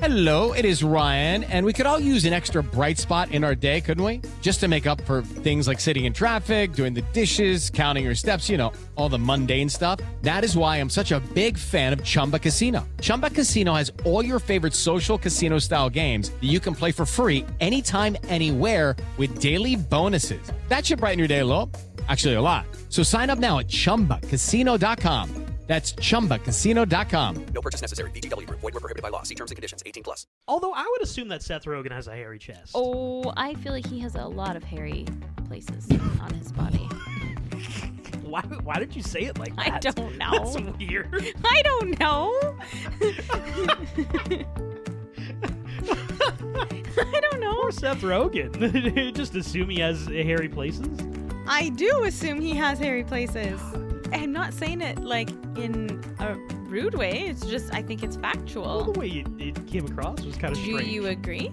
Hello, it is Ryan, and we could all use an extra bright spot in our day, couldn't we? Just to make up for things like sitting in traffic, doing the dishes, counting your steps, all the mundane stuff. That is why I'm such a big fan of Chumba Casino. Chumba Casino has all your favorite social casino-style games that you can play for free anytime, anywhere with daily bonuses. That should brighten your day a little. Actually, a lot. So sign up now at ChumbaCasino.com. That's ChumbaCasino.com. No purchase necessary. VGW Group. Void where prohibited by law. See terms and conditions. 18+. Although I would assume that Seth Rogen has a hairy chest. Oh, I feel like he has a lot of hairy places on his body. Why did you say it like that? I don't know. That's weird. I don't know. I don't know. Poor Seth Rogen. Just assume he has hairy places. I do assume he has hairy places. I'm not saying it like in a rude way. It's just I think it's factual. Well, the way it came across was kind of strange. Do you agree?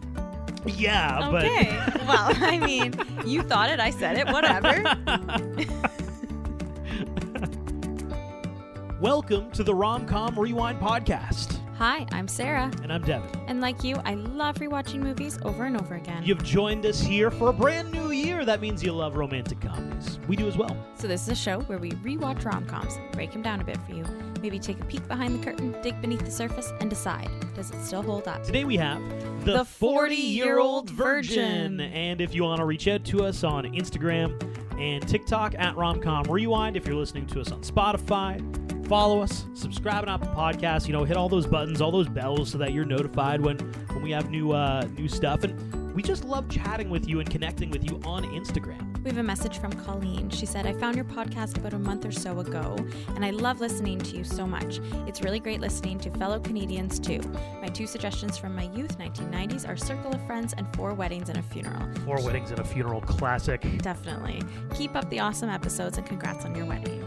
Yeah, okay. Well, I mean, you thought it. I said it. Whatever. Welcome to the Rom-Com Rewind Podcast. Hi, I'm Sarah. And I'm Devin. And like you, I love rewatching movies over and over again. You've joined us here for a brand new year. That means you love romantic comedies. We do as well. So this is a show where we rewatch rom-coms, break them down a bit for you, maybe take a peek behind the curtain, dig beneath the surface, and decide, does it still hold up? Today we have the 40-Year-Old Virgin. And if you want to reach out to us on Instagram and TikTok at Rom-Com Rewind, if you're listening to us on Spotify, follow us, subscribe on Apple Podcasts, hit all those buttons, all those bells so that you're notified when we have new stuff. And we just love chatting with you and connecting with you on Instagram. We have a message from Colleen. She said, I found your podcast about a month or so ago, and I love listening to you so much. It's really great listening to fellow Canadians, too. My two suggestions from my youth, 1990s, are Circle of Friends and Four Weddings and a Funeral. Four Weddings and a Funeral, classic. Definitely. Keep up the awesome episodes, and congrats on your wedding.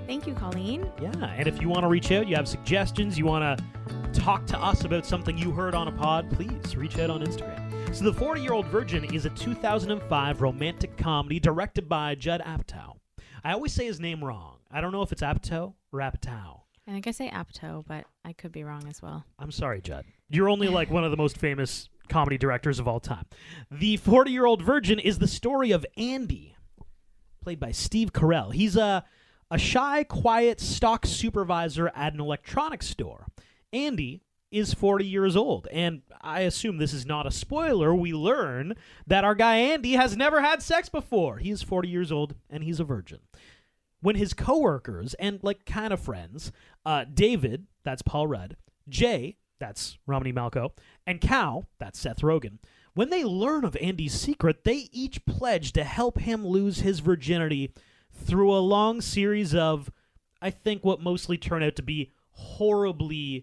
Thank you, Colleen. Yeah, and if you want to reach out, you have suggestions, you want to talk to us about something you heard on a pod, please reach out on Instagram. So The 40-Year-Old Virgin is a 2005 romantic comedy directed by Judd Apatow. I always say his name wrong. I don't know if it's Apatow or Apatow. I think I say Apatow, but I could be wrong as well. I'm sorry, Judd. You're only like one of the most famous comedy directors of all time. The 40-Year-Old Virgin is the story of Andy, played by Steve Carell. He's a shy, quiet stock supervisor at an electronics store. Andy is 40 years old, and I assume this is not a spoiler. We learn that our guy Andy has never had sex before. He is 40 years old, and he's a virgin. When his coworkers and kind of friends, David, that's Paul Rudd, Jay, that's Romany Malco, and Cal, that's Seth Rogen, when they learn of Andy's secret, they each pledge to help him lose his virginity through a long series of, I think, what mostly turn out to be horrible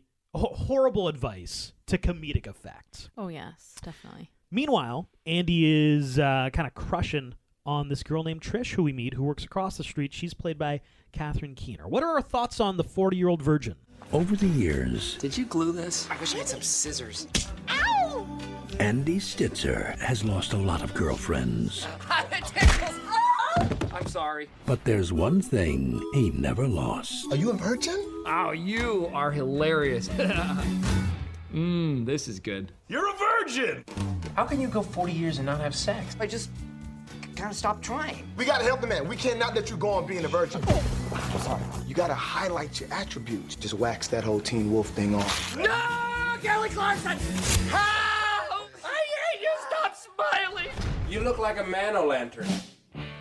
advice to comedic effect. Oh, yes, definitely. Meanwhile, Andy is kind of crushing on this girl named Trish, who we meet, who works across the street. She's played by Catherine Keener. What are our thoughts on the 40-Year-Old Virgin? Over the years, Did you glue this? I wish I had some scissors. Andy Stitzer has lost a lot of girlfriends. I'm sorry. But there's one thing he never lost. Are you a virgin? Oh, you are hilarious. This is good. You're a virgin! How can you go 40 years and not have sex? I just kind of stopped trying. We gotta help the man. We cannot let you go on being a virgin. I'm sorry. You gotta highlight your attributes. Just wax that whole Teen Wolf thing off. No! Kelly Clarkson! Help! I hate you! Stop smiling! You look like a man-o'-lantern.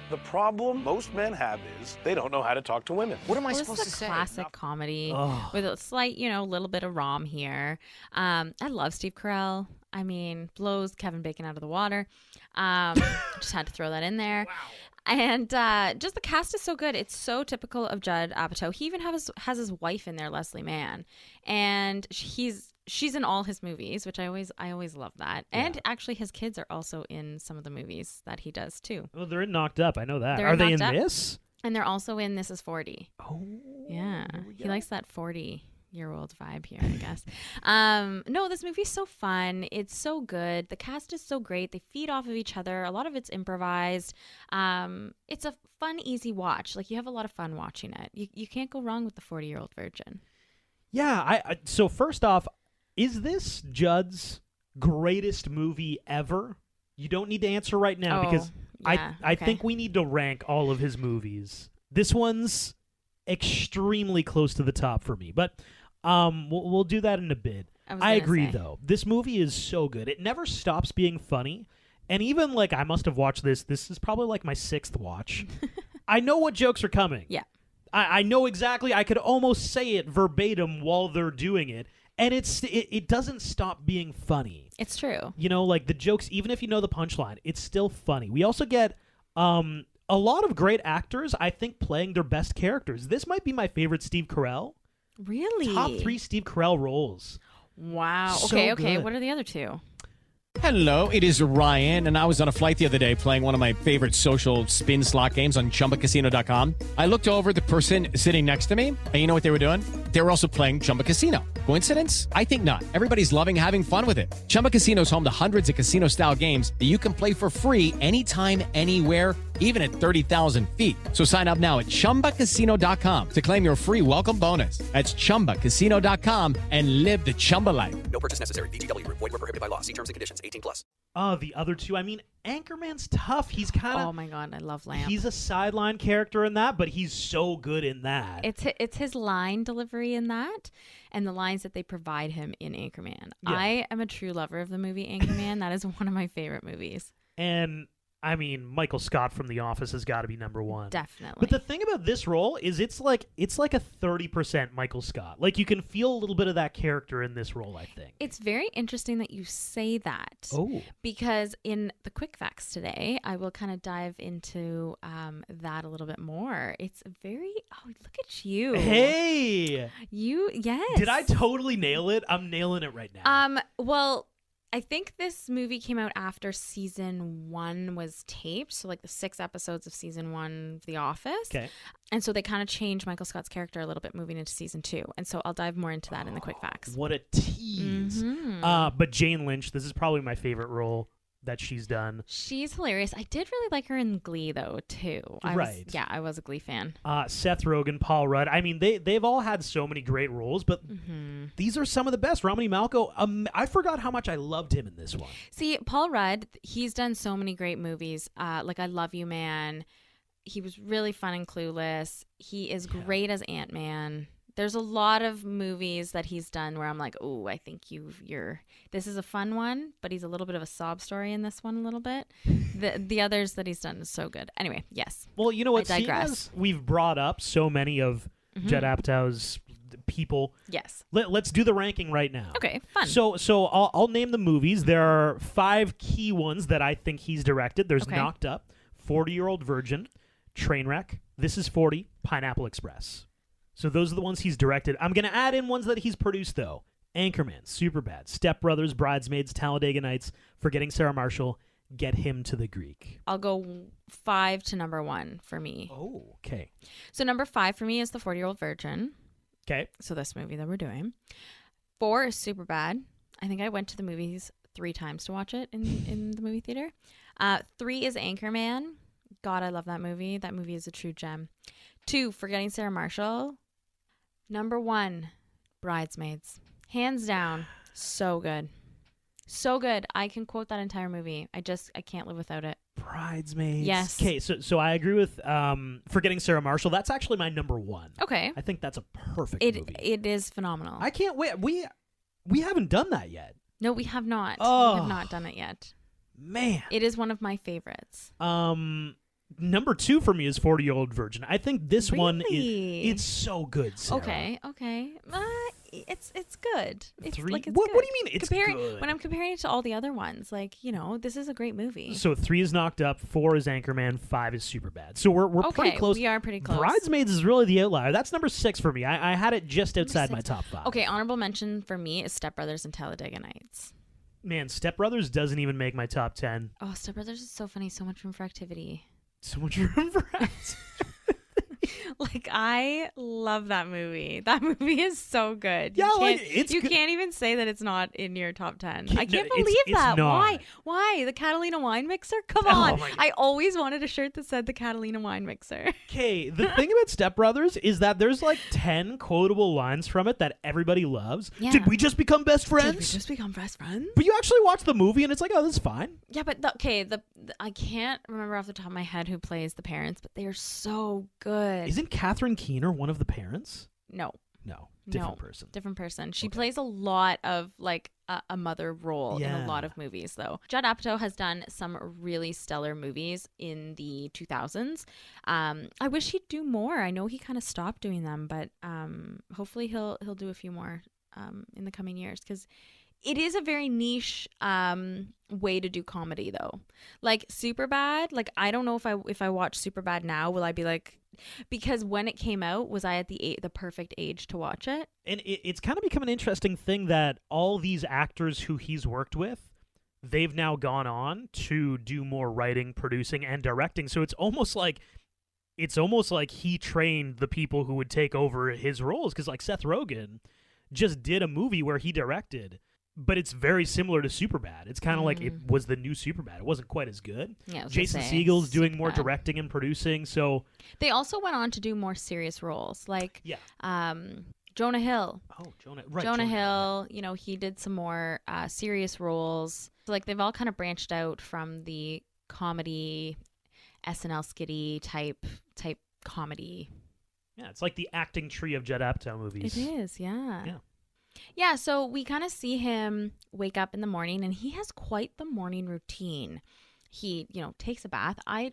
The problem most men have is they don't know how to talk to women. What am I Well, supposed this to is a say? classic comedy with a slight, little bit of rom here. I love Steve Carell. I mean, blows Kevin Bacon out of the water. Just had to throw that in there. Wow. And just the cast is so good. It's so typical of Judd Apatow. He even has his wife in there, Leslie Mann, and she's in all his movies, which I always love that. Yeah. And actually, his kids are also in some of the movies that he does too. Oh, they're in Knocked Up. I know that. They're Are they in Knocked Up. this? And they're also in This Is 40. Oh, Yeah, he likes that 40-year-old vibe here, I guess. No, this movie's so fun. It's so good. The cast is so great. They feed off of each other. A lot of it's improvised. It's a fun, easy watch. Like, you have a lot of fun watching it. You can't go wrong with the 40-Year-Old Virgin. Yeah. So first off, Is this Judd's greatest movie ever? You don't need to answer right now because yeah, I okay. think we need to rank all of his movies. This one's extremely close to the top for me, but we'll do that in a bit. I agree, though. This movie is so good. It never stops being funny. And even, like, I must have watched this. This is probably, like, my 6th watch. I know what jokes are coming. Yeah. I know exactly. I could almost say it verbatim while they're doing it. And it doesn't stop being funny. It's true. You know, like, the jokes, even if you know the punchline, it's still funny. We also get a lot of great actors, I think, playing their best characters. This might be my favorite Steve Carell. Really? Top 3 Steve Carell roles. Wow. So Okay. good. What are the other two? Hello, it is Ryan, and I was on a flight the other day playing one of my favorite social spin slot games on ChumbaCasino.com. I looked over at the person sitting next to me, and you know what they were doing? They were also playing Chumba Casino. Coincidence? I think not. Everybody's loving having fun with it. Chumba Casino is home to hundreds of casino-style games that you can play for free anytime, anywhere, even at 30,000 feet. So sign up now at ChumbaCasino.com to claim your free welcome bonus. That's ChumbaCasino.com and live the Chumba life. No purchase necessary. VGW. Void were prohibited by law. See terms and conditions. 18+. The other two, I mean, Anchorman's tough. He's kind of... Oh my god, I love Lamp. He's a sideline character in that, but he's so good in that. It's his line delivery in that, and the lines that they provide him in Anchorman. Yeah. I am a true lover of the movie Anchorman. That is one of my favorite movies. And, I mean, Michael Scott from The Office has got to be number one. Definitely. But the thing about this role is it's like a 30% Michael Scott. Like, you can feel a little bit of that character in this role, I think. It's very interesting that you say that. Oh. Because in the quick facts today, I will kind of dive into that a little bit more. It's very... Oh, look at you. Hey! Yes. Did I totally nail it? I'm nailing it right now. Well, I think this movie came out after season 1 was taped. So, like, the 6 episodes of season 1 of The Office. Okay. And so they kind of changed Michael Scott's character a little bit moving into season 2. And so I'll dive more into that in the quick facts. What a tease. Mm-hmm. But Jane Lynch, this is probably my favorite role that she's done. She's hilarious. I did really like her in Glee, though, too. I was a Glee fan. Seth Rogen, Paul Rudd. I mean, they've all had so many great roles, but these are some of the best. Romany Malco, I forgot how much I loved him in this one. See, Paul Rudd, he's done so many great movies. Like I Love You, Man. He was really fun and Clueless. He is great as Ant-Man. There's a lot of movies that he's done where I'm like, oh, I think this is a fun one, but he's a little bit of a sob story in this one a little bit. The others that he's done is so good. Anyway, yes. Well, you know what? I digress. Seeing as we've brought up so many of Judd Apatow's people. Yes. Let's do the ranking right now. Okay, fun. So I'll name the movies. There are 5 key ones that I think he's directed. There's Knocked Up, 40-Year-Old Virgin, Trainwreck, This Is 40, Pineapple Express. So those are the ones he's directed. I'm going to add in ones that he's produced, though. Anchorman, Superbad, Step Brothers, Bridesmaids, Talladega Nights, Forgetting Sarah Marshall, Get Him to the Greek. I'll go 5 to number 1 for me. Oh, okay. So number 5 for me is The 40-Year-Old Virgin. Okay. So this movie that we're doing. 4 is Superbad. I think I went to the movies 3 times to watch it in the movie theater. 3 is Anchorman. God, I love that movie. That movie is a true gem. 2, Forgetting Sarah Marshall. Number 1, Bridesmaids. Hands down, so good. So good. I can quote that entire movie. I can't live without it. Bridesmaids. Yes. Okay, so I agree with Forgetting Sarah Marshall. That's actually my number 1. Okay. I think that's a perfect movie. It is phenomenal. I can't wait. We haven't done that yet. No, we have not. Oh. We have not done it yet. Man. It is one of my favorites. Number 2 for me is 40-Year-Old Virgin. I think this one it's so good, Sarah. Okay. It's good. It's 3? like it's what good. do you mean it's good? When I'm comparing it to all the other ones, like, this is a great movie. So 3 is Knocked Up, 4 is Anchorman, 5 is Superbad. So we're pretty close. We are pretty close. Bridesmaids is really the outlier. That's number 6 for me. I had it just outside my top 5. Okay, honorable mention for me is Step Brothers and Talladega Nights. Man, Step Brothers doesn't even make my top 10. Oh, Step Brothers is so funny. So much room for activity. So much room for activity. Like, I love that movie. That movie is so good. Yeah, you can't even say that it's not in your top 10. I can't No, believe it's that. not. Why? The Catalina wine mixer? Come Oh on. my- I always wanted a shirt that said the Catalina wine mixer. Okay, the thing about Step Brothers is that there's like 10 quotable lines from it that everybody loves. Yeah. Did we just become best friends? Did we just become best friends? But you actually watch the movie and it's like, oh, this is fine. Yeah, but I can't remember off the top of my head who plays the parents, but they are so good. Isn't Catherine Keener one of the parents? No. No, different person. Different person. She plays a lot of like a mother role in a lot of movies, though. Judd Apatow has done some really stellar movies in the 2000s. I wish he'd do more. I know he kind of stopped doing them, but hopefully he'll do a few more in the coming years, because it is a very niche way to do comedy, though. Like Superbad, like I don't know if I watch Superbad now, will I be like, because when it came out, was I at the perfect age to watch it? And it's kind of become an interesting thing that all these actors who he's worked with, they've now gone on to do more writing, producing, and directing. So it's almost like he trained the people who would take over his roles, because like Seth Rogen just did a movie where he directed, but it's very similar to Superbad. It's kind of like it was the new Superbad. It wasn't quite as good. Yeah, Jason Segel's doing more directing and producing, so they also went on to do more serious roles, like Jonah Hill. Oh, Jonah Jonah Hill, you know, he did some more serious roles. So, like, they've all kind of branched out from the comedy, SNL skitty type comedy. Yeah, it's like the acting tree of Judd Apatow movies. It is, yeah. Yeah, so we kind of see him wake up in the morning, and he has quite the morning routine. He, you know, takes a bath. I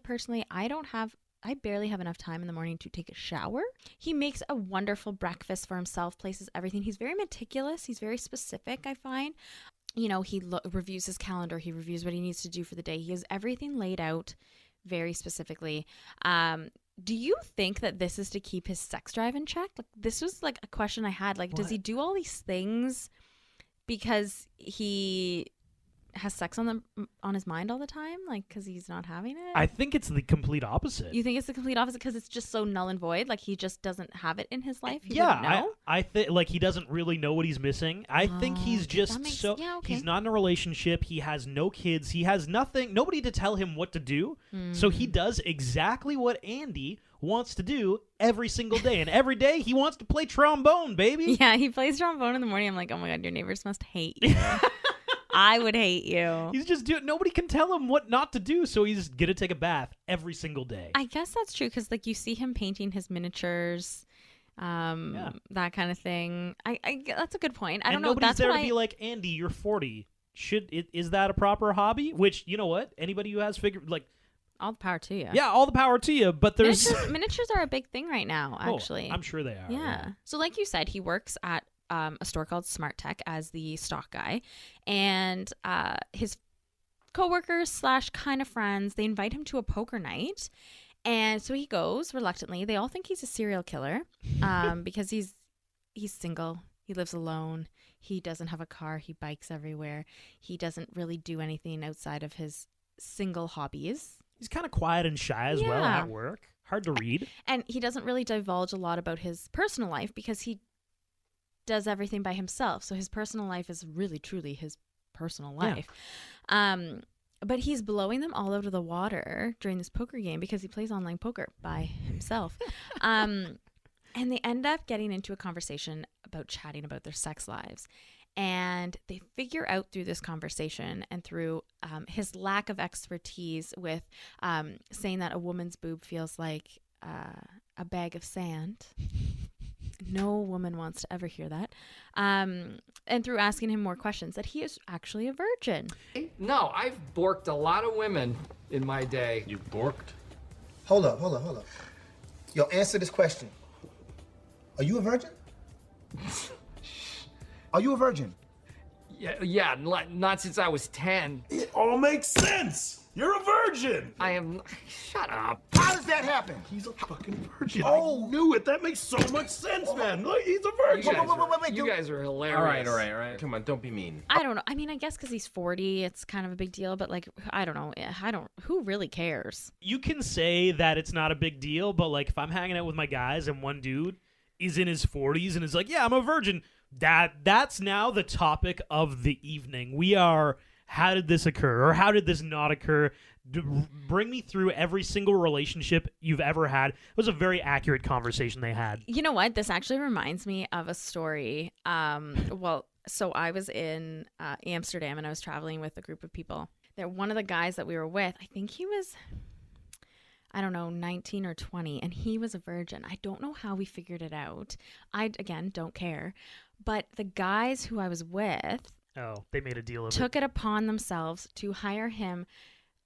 barely have enough time in the morning to take a shower. He makes a wonderful breakfast for himself, places everything. He's very meticulous. He's very specific, I find. You know, he reviews his calendar. He reviews what he needs to do for the day. He has everything laid out very specifically. Do you think that this is to keep his sex drive in check? Like, this was like a question I had. Like, does he do all these things because he has sex on his mind all the time? Like, because he's not having it? I think it's the complete opposite. You think it's the complete opposite because it's just so null and void? Like, he just doesn't have it in his life? I think like he doesn't really know what he's missing. I think he's just he's not in a relationship. He has no kids. He has nobody to tell him what to do. So he does exactly what Andy wants to do every single day. And every day he wants to play trombone, baby. Yeah, he plays trombone in the morning. I'm like, oh my God, your neighbors must hate you. I would hate you. He's just nobody can tell him what not to do, so he's gonna take a bath every single day. I guess that's true, because like you see him painting his miniatures, that kind of thing. I that's a good point. I don't know. Nobody's That's there what to be like, Andy, you're 40. Is that a proper hobby? Which, you know what? Anybody who has all the power to you. Yeah, all the power to you. But there's miniatures are a big thing right now. Actually, I'm sure they are. Yeah. So like you said, he works at a store called Smart Tech as the stock guy, and his coworkers / kind of friends, they invite him to a poker night, and so he goes reluctantly. They all think he's a serial killer because he's single, he lives alone, he doesn't have a car, he bikes everywhere, he doesn't really do anything outside of his single hobbies. He's kind of quiet and shy as well at work, hard to read, and he doesn't really divulge a lot about his personal life because he does everything by himself. So his personal life is really truly his personal life. But he's blowing them all out of the water during this poker game because he plays online poker by himself. And they end up getting into a conversation about chatting about their sex lives. And they figure out through this conversation and through his lack of expertise with saying that a woman's boob feels like a bag of sand. No woman wants to ever hear that. And through asking him more questions, that he is actually a virgin. No, I've borked a lot of women in my day. You borked? Hold up. Yo, answer this question. Are you a virgin? Are you a virgin? Yeah, not since I was 10. It all makes sense. You're a virgin. I am. Shut up. How does that happen? He's a fucking virgin. Oh. I knew it. That makes so much sense, man. Look, he's a virgin. Wait, You guys are hilarious. All right. Come on, don't be mean. I don't know. I mean, I guess because he's 40, it's kind of a big deal. But like, I don't know. Who really cares? You can say that it's not a big deal, but like if I'm hanging out with my guys and one dude is in his 40s and is like, yeah, I'm a virgin, that's now the topic of the evening. We are, how did this occur, or how did this not occur? Bring me through every single relationship you've ever had. It was a very accurate conversation they had. You know what? This actually reminds me of a story. So I was in Amsterdam and I was traveling with a group of people. One of the guys that we were with, I think he was, I don't know, 19 or 20, and he was a virgin. I don't know how we figured it out. I, again, don't care. But the guys who I was with they made a deal of took it upon themselves to hire him.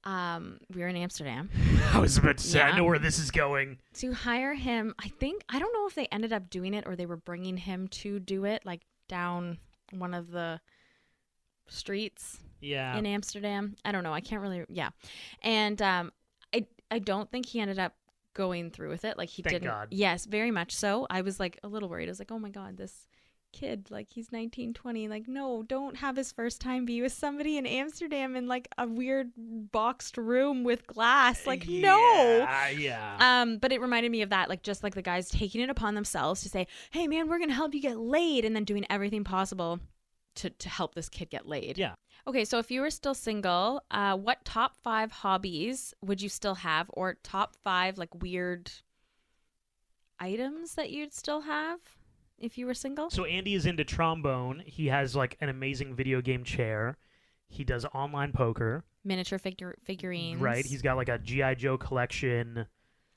We were in Amsterdam. I was about to say, I know where this is going. To hire him, I don't know if they ended up doing it or they were bringing him to do it, like down one of the streets in Amsterdam. I don't know. I can't really, And I don't think he ended up going through with it. Like he Thank didn't. God. Yes, very much so. I was like a little worried. I was like, oh my God, this kid, like he's 19, 20. Like, no, don't have his first time be with somebody in Amsterdam in like a weird boxed room with glass. Like, no. Yeah. But it reminded me of that, like just like the guys taking it upon themselves to say, hey man, we're gonna help you get laid, and then doing everything possible to help this kid get laid. Yeah. Okay, so if you were still single, what top 5 hobbies would you still have, or top 5 like weird items that you'd still have if you were single? So Andy is into trombone. He has like an amazing video game chair. He does online poker. Miniature figurines. Right. He's got like a G.I. Joe collection.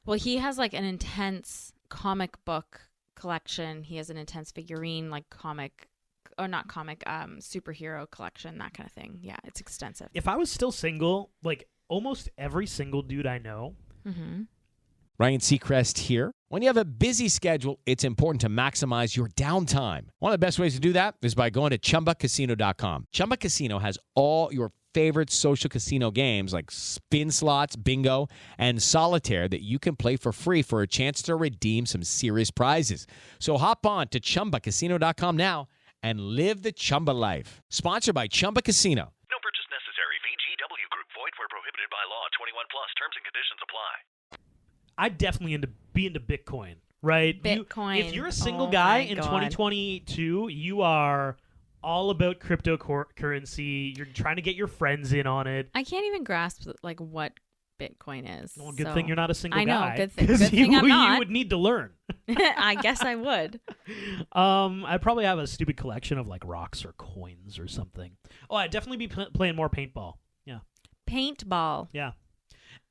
Well, he has like an intense comic book collection. He has an intense figurine, like superhero collection, that kind of thing. Yeah, it's extensive. If I was still single, like almost every single dude I know. Mm-hmm. Ryan Seacrest here. When you have a busy schedule, it's important to maximize your downtime. One of the best ways to do that is by going to ChumbaCasino.com. Chumba Casino has all your favorite social casino games like spin slots, bingo, and solitaire that you can play for free for a chance to redeem some serious prizes. So hop on to ChumbaCasino.com now and live the Chumba life. Sponsored by Chumba Casino. No purchase necessary. VGW Group. Void where prohibited by law. 21 plus. Terms and conditions apply. I'd definitely be into Bitcoin, right? Bitcoin. If you're a single guy in 2022, you are all about cryptocurrency. You're trying to get your friends in on it. I can't even grasp like what Bitcoin is. Well, good thing you're not a single guy. I know, good thing I'm not. You would need to learn. I guess I would. I'd probably have a stupid collection of like rocks or coins or something. Oh, I'd definitely be playing more paintball. Yeah. Paintball. Yeah.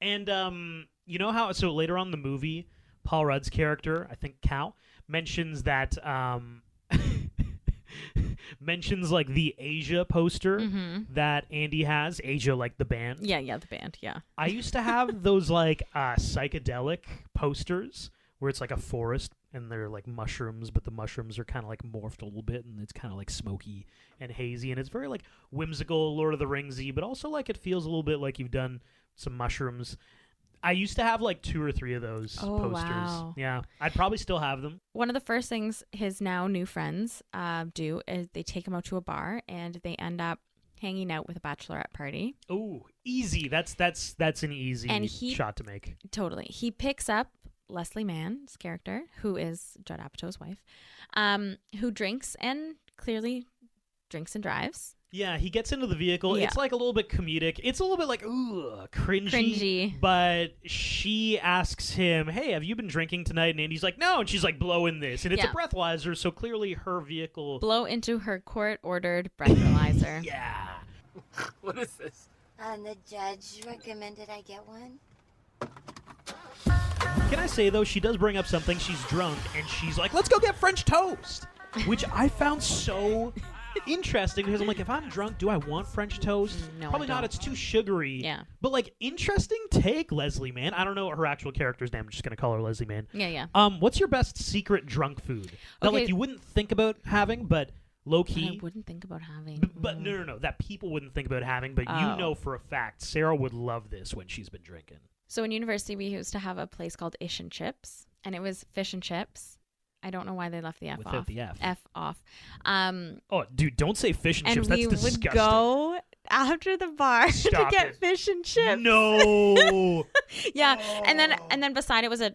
And you know how, so later on in the movie, Paul Rudd's character, I think Cal, mentions that, mentions like the Asia poster that Andy has. Asia, like the band. Yeah, the band, yeah. I used to have those like psychedelic posters where it's like a forest and they're like mushrooms, but the mushrooms are kind of like morphed a little bit and it's kind of like smoky and hazy, and it's very like whimsical, Lord of the Ringsy, but also like it feels a little bit like you've done some mushrooms. I used to have like 2 or 3 of those posters. Wow. Yeah, I'd probably still have them. One of the first things his now new friends do is they take him out to a bar and they end up hanging out with a bachelorette party. Oh, easy. That's an easy shot to make. Totally. He picks up Leslie Mann's character, who is Judd Apatow's wife, who drinks and clearly drinks and drives. Yeah, he gets into the vehicle. Yeah. It's like a little bit comedic. It's a little bit like, ooh, cringy. But she asks him, hey, have you been drinking tonight? And Andy's like, no. And she's like, blow in this. And it's a breathalyzer, so clearly her vehicle... Blow into her court-ordered breathalyzer. Yeah. What is this? The judge recommended I get one. Can I say, though, she does bring up something. She's drunk, and she's like, let's go get French toast, which I found so... interesting, because I'm like, if I'm drunk, do I want French toast? No, probably not. It's too sugary. Yeah. But like, interesting take, Leslie Mann. I don't know her actual character's name. I'm just gonna call her Leslie Mann. Yeah. What's your best secret drunk food that like you wouldn't think about having, but low key? I wouldn't think about having. But no, that people wouldn't think about having, but you know for a fact Sarah would love this when she's been drinking. So in university, we used to have a place called Ish and Chips, and it was fish and chips. I don't know why they left the F Without off. the F. F off. Oh, dude, don't say fish and chips. And That's we disgusting. would go after the bar Stop to get it. fish and chips. No. Yeah, and then beside it was a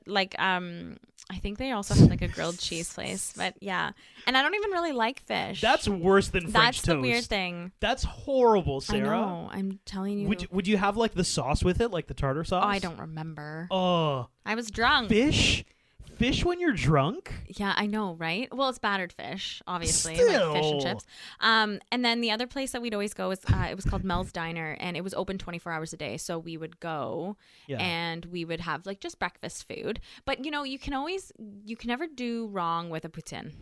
I think they also had like a grilled cheese place, but yeah. And I don't even really like fish. That's worse than French That's toast. the weird thing. That's horrible, Sarah. I know. I'm telling you. Would you have like the sauce with it, like the tartar sauce? Oh, I don't remember. Oh. I was drunk. Fish when you're drunk? Yeah, I know, right? Well, it's battered fish, obviously, Still. like fish and chips. And then the other place that we'd always go was it was called Mel's Diner, and it was open 24 hours a day. So we would go, and we would have like just breakfast food. But you can never do wrong with a poutine.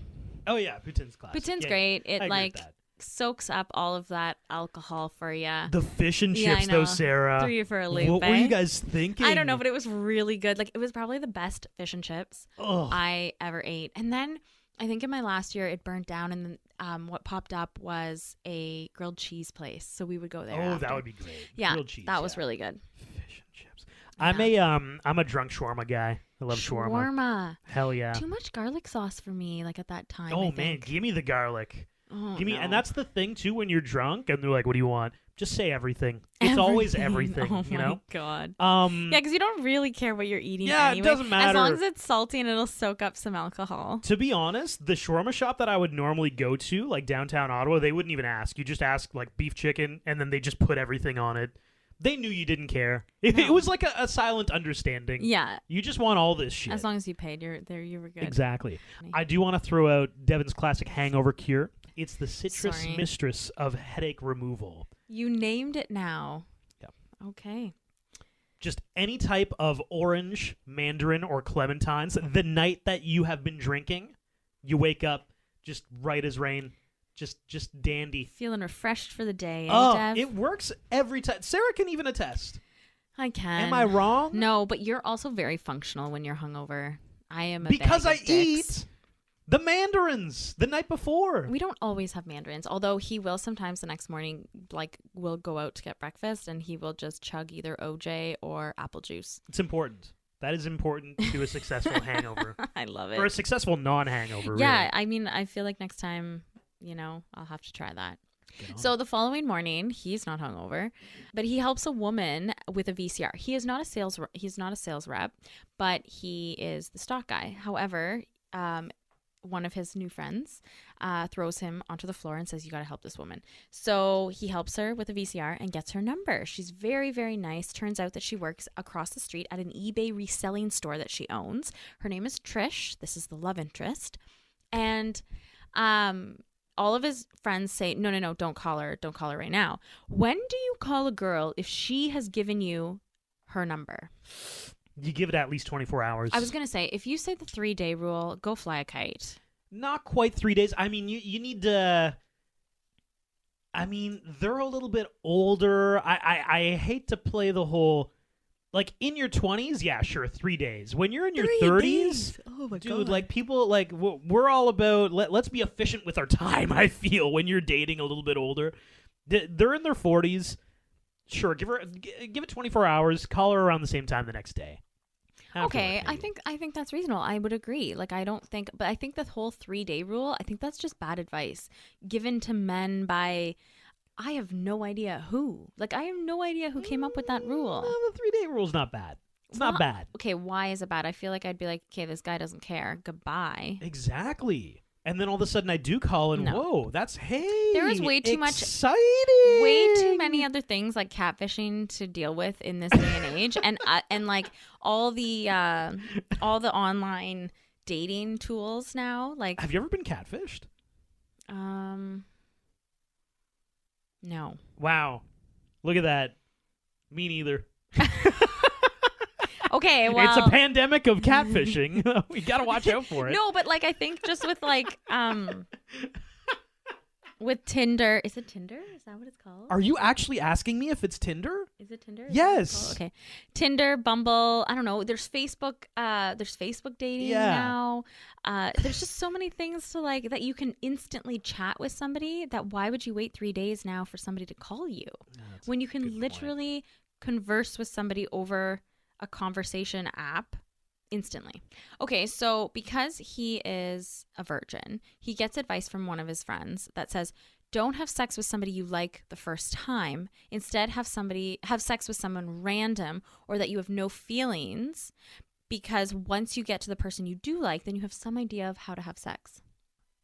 Oh yeah, poutine's classic. Poutine's Yeah, great. yeah. I It agree like with that. soaks up all of that alcohol for you. The fish and Yeah, I chips, though, know. Sarah. Threw you for a loop. What were eh? you guys thinking? I don't know, but it was really good. Like, it was probably the best fish and chips Ugh. I ever ate. And then I think in my last year it burnt down, and then what popped up was a grilled cheese place. So we would go there. Oh, after. that would be great. Yeah, Grilled cheese, that was yeah. really good. Fish and chips. I'm a drunk shawarma guy. I love shawarma. Shawarma. Hell yeah. Too much garlic sauce for me. Like at that time. Oh I man, think. give me the garlic. Oh, Give me, no. and that's the thing too. When you're drunk and they're like, "What do you want?" Just say everything. It's always everything. Oh you know. my god. Yeah, because you don't really care what you're eating. Yeah, it anyway. doesn't matter. As long as it's salty and it'll soak up some alcohol. To be honest, the shawarma shop that I would normally go to, like downtown Ottawa, they wouldn't even ask. You just ask like beef chicken, and then they just put everything on it. They knew you didn't care. It was like a silent understanding. Yeah. You just want all this shit. As long as you paid, you were good. Exactly. I do want to throw out Devin's classic hangover cure. It's the citrus Sorry. mistress of headache removal. You named it now. Yeah. Okay. Just any type of orange, mandarin, or clementines. The night that you have been drinking, you wake up just right as rain. Just dandy. Feeling refreshed for the day. Oh, Dev? it works every time. Sarah can even attest. I can. Am I wrong? No, but you're also very functional when you're hungover. I am a Because bag I of dicks. eat the mandarins the night before. We don't always have mandarins, although he will sometimes the next morning, like, we'll go out to get breakfast and he will just chug either OJ or apple juice. It's important. That is important to a successful hangover. I love it. Or a successful non-hangover, Yeah, really. I mean, I feel like next time, I'll have to try that. So the following morning, he's not hungover, but he helps a woman with a VCR. He's not a sales rep, but he is the stock guy. However, one of his new friends throws him onto the floor and says, "You got to help this woman." So he helps her with a VCR and gets her number. She's very, very nice. Turns out that she works across the street at an eBay reselling store that she owns. Her name is Trish. This is the love interest. And all of his friends say, no, don't call her right now. When do you call a girl if she has given you her number? You give it at least 24 hours. I was going to say, if you say the 3-day rule, go fly a kite. Not quite 3 days. I mean, you need to... I mean, they're a little bit older. I hate to play the whole... Like, in your 20s, yeah, sure, 3 days. When you're in your 30s, oh my dude, like, people, like, we're all about, let's be efficient with our time, I feel, when you're dating a little bit older. They're in their 40s. Sure, give it 24 hours. Call her around the same time the next day. Okay, I think that's reasonable. I would agree. Like, I think the whole 3-day rule, I think that's just bad advice given to men by... I have no idea who. Like, I have no idea who came up with that rule. The 3-day rule's not bad. It's not bad. Okay, why is it bad? I feel like I'd be like, okay, this guy doesn't care. Goodbye. Exactly. And then all of a sudden I do call and whoa, that's There is way too exciting. way too many other things like catfishing to deal with in this day and age, and like all the online dating tools now. Like, have you ever been catfished? No. Wow, look at that. Me neither. Okay, well, it's a pandemic of catfishing. We gotta watch out for it. No, but like I think just with like with Tinder, is it Tinder? Is that what it's called? Are you actually asking me if it's Tinder? Is it Tinder? Yes. Okay. Tinder, Bumble, I don't know. There's Facebook dating now. There's just so many things to like that you can instantly chat with somebody that why would you wait 3 days now for somebody to call you when you can literally converse with somebody over a conversation app instantly. Okay, so because he is a virgin, he gets advice from one of his friends that says, don't have sex with somebody you like the first time. Instead, have sex with someone random or that you have no feelings, because once you get to the person you do like, then you have some idea of how to have sex.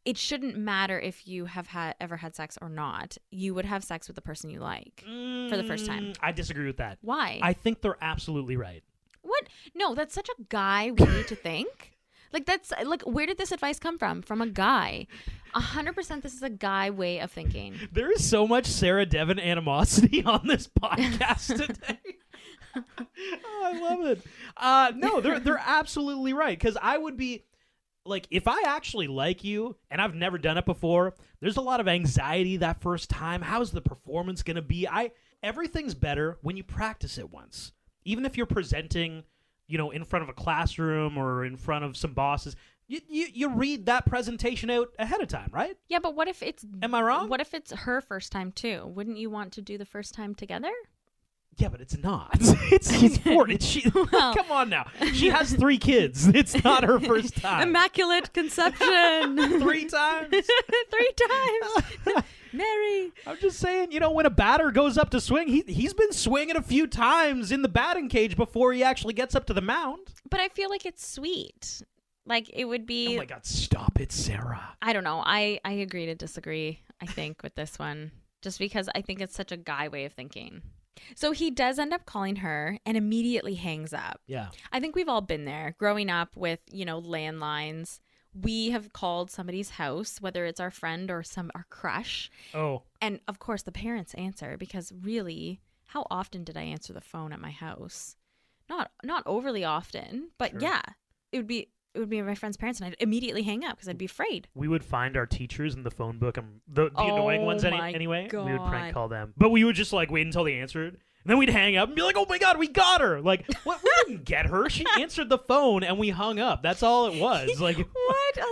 It shouldn't matter if you have ever had sex or not. You would have sex with the person you like for the first time. I disagree with that. Why? I think they're absolutely right. What? No, that's such a guy way to think. Like, that's like, where did this advice come from? From a guy. 100% this is a guy way of thinking. There is so much Sarah Devon animosity on this podcast today. Oh, I love it. No, they're absolutely right. Because I would be like, if I actually like you and I've never done it before, there's a lot of anxiety that first time. How's the performance going to be? Everything's better when you practice it once. Even if you're presenting, in front of a classroom or in front of some bosses, you read that presentation out ahead of time, right? Yeah, but what if it's... Am I wrong? What if it's her first time too? Wouldn't you want to do the first time together? Yeah, but it's not. It's 40. Come on now. She has 3 kids. It's not her first time. Immaculate conception. 3 times. 3 times. Mary. I'm just saying, when a batter goes up to swing, he's been swinging a few times in the batting cage before he actually gets up to the mound. But I feel like it's sweet. Like, it would be... Oh my God, stop it, Sarah. I don't know. I agree to disagree, I think, with this one. Just because I think it's such a guy way of thinking. So he does end up calling her and immediately hangs up. Yeah. I think we've all been there. Growing up with, landlines, we have called somebody's house, whether it's our friend or our crush. Oh. And of course the parents answer, because really, how often did I answer the phone at my house? Not overly often, but Sure. yeah, it would be my friend's parents, and I'd immediately hang up because I'd be afraid. We would find our teachers in the phone book, and the annoying ones anyway. God. We would prank call them. But we would just wait until they answered. And then we'd hang up and be like, oh my God, we got her. Like, what? We didn't get her. She answered the phone and we hung up. That's all it was. Like, what a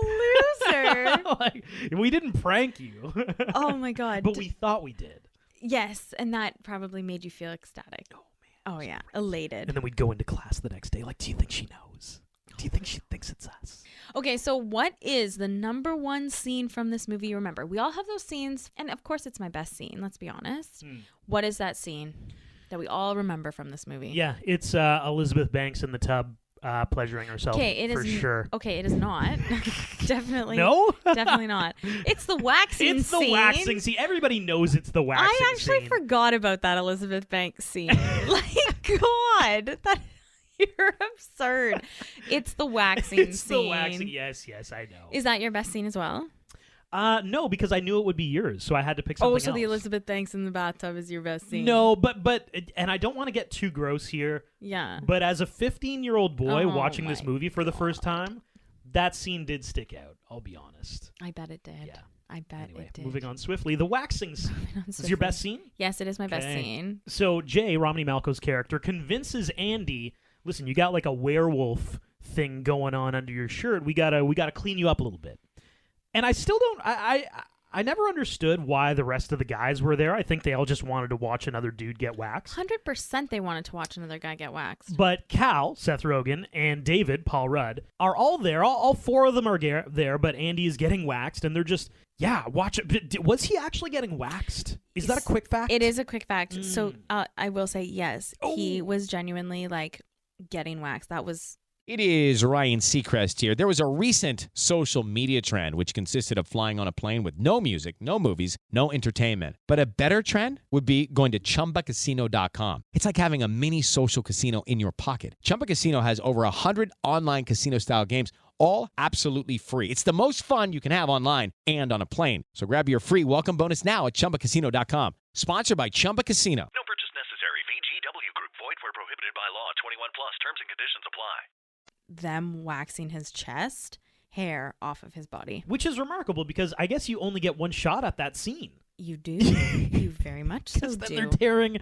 loser. We didn't prank you. Oh my God. But we thought we did. Yes. And that probably made you feel ecstatic. Oh man. Oh yeah. Elated. And then we'd go into class the next day. Like, do you think she knows? Do you think she thinks it's us? Okay, so what is the number one scene from this movie you remember? We all have those scenes, and of course it's my best scene, let's be honest. What is that scene that we all remember from this movie? Yeah, it's Elizabeth Banks in the tub pleasuring herself for sure. Okay, it is not. Definitely. No? Definitely not. It's the waxing It's scene. the waxing scene. Everybody knows it's the waxing scene. I actually forgot about that Elizabeth Banks scene. God, you're absurd. It's the waxing scene. It's the waxing. Yes, I know. Is that your best scene as well? No, because I knew it would be yours, so I had to pick something else. The Elizabeth Banks in the bathtub is your best scene. No, but and I don't want to get too gross here. Yeah. But as a 15-year-old boy watching this movie for the first time, that scene did stick out, I'll be honest. I bet it did. Yeah. I bet it did. Moving on swiftly, the waxing scene. Is your best scene? Yes, it is my best scene. So Jay, Romney Malco's character, convinces Andy, listen, you got like a werewolf thing going on under your shirt. We gotta clean you up a little bit. And I still don't. I never understood why the rest of the guys were there. I think they all just wanted to watch another dude get waxed. 100% they wanted to watch another guy get waxed. But Cal, Seth Rogen, and David, Paul Rudd, are all there. All 4 of them are there, but Andy is getting waxed, and they're just, watch it. Was he actually getting waxed? Is that a quick fact? It is a quick fact. So I will say, yes, he was genuinely getting waxed. That was... It is Ryan Seacrest here. There was a recent social media trend which consisted of flying on a plane with no music, no movies, no entertainment. But a better trend would be going to ChumbaCasino.com. It's like having a mini social casino in your pocket. Chumba Casino has over 100 online casino-style games, all absolutely free. It's the most fun you can have online and on a plane. So grab your free welcome bonus now at ChumbaCasino.com. Sponsored by Chumba Casino. No purchase necessary. VGW Group. Void where prohibited by law. 21 plus. Terms and conditions apply. Them waxing his chest hair off of his body. Which is remarkable because I guess you only get one shot at that scene. You do. You very much so do. Because then they're tearing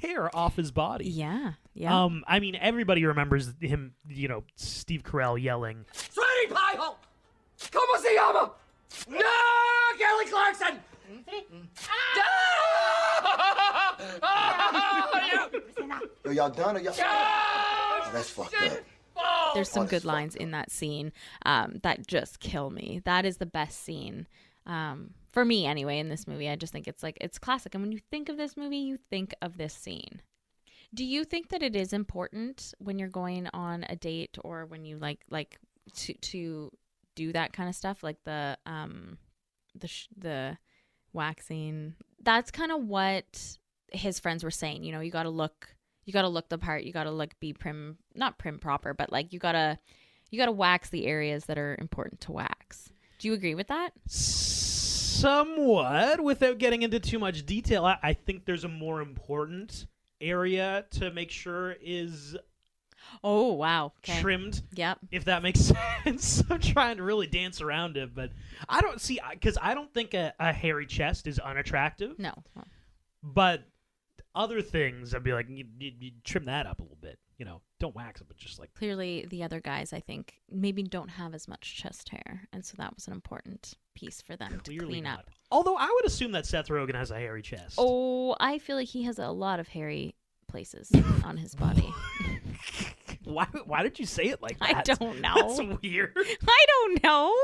hair off his body. Yeah. I mean, everybody remembers him, Steve Carell yelling, Sweetie Pie Hole! ¿Cómo se llama? No! Kelly Clarkson! Yo, y'all done or y'all... Oh, that's fucked up. There's some good lines in that scene that just kill me. That is the best scene. For me anyway, in this movie. I just think it's classic. And when you think of this movie, you think of this scene. Do you think that it is important when you're going on a date or when you like to do that kind of stuff, like the waxing? That's kind of what his friends were saying. You know, you got to look the part. You got to be not prim proper, but like you got to wax the areas that are important to wax. Do you agree with that? Somewhat, without getting into too much detail. I think there's a more important area to make sure is trimmed. Yep. If that makes sense. I'm trying to really dance around it, but I don't see, because I don't think a hairy chest is unattractive. No. But other things, I'd be like, you trim that up a little bit. You know, don't wax it, but just like... Clearly, the other guys, I think, maybe don't have as much chest hair, and so that was an important piece for them to clean up. Although I would assume that Seth Rogen has a hairy chest. Oh, I feel like he has a lot of hairy places on his body. Why did you say it like that? I don't know. That's weird. I don't know.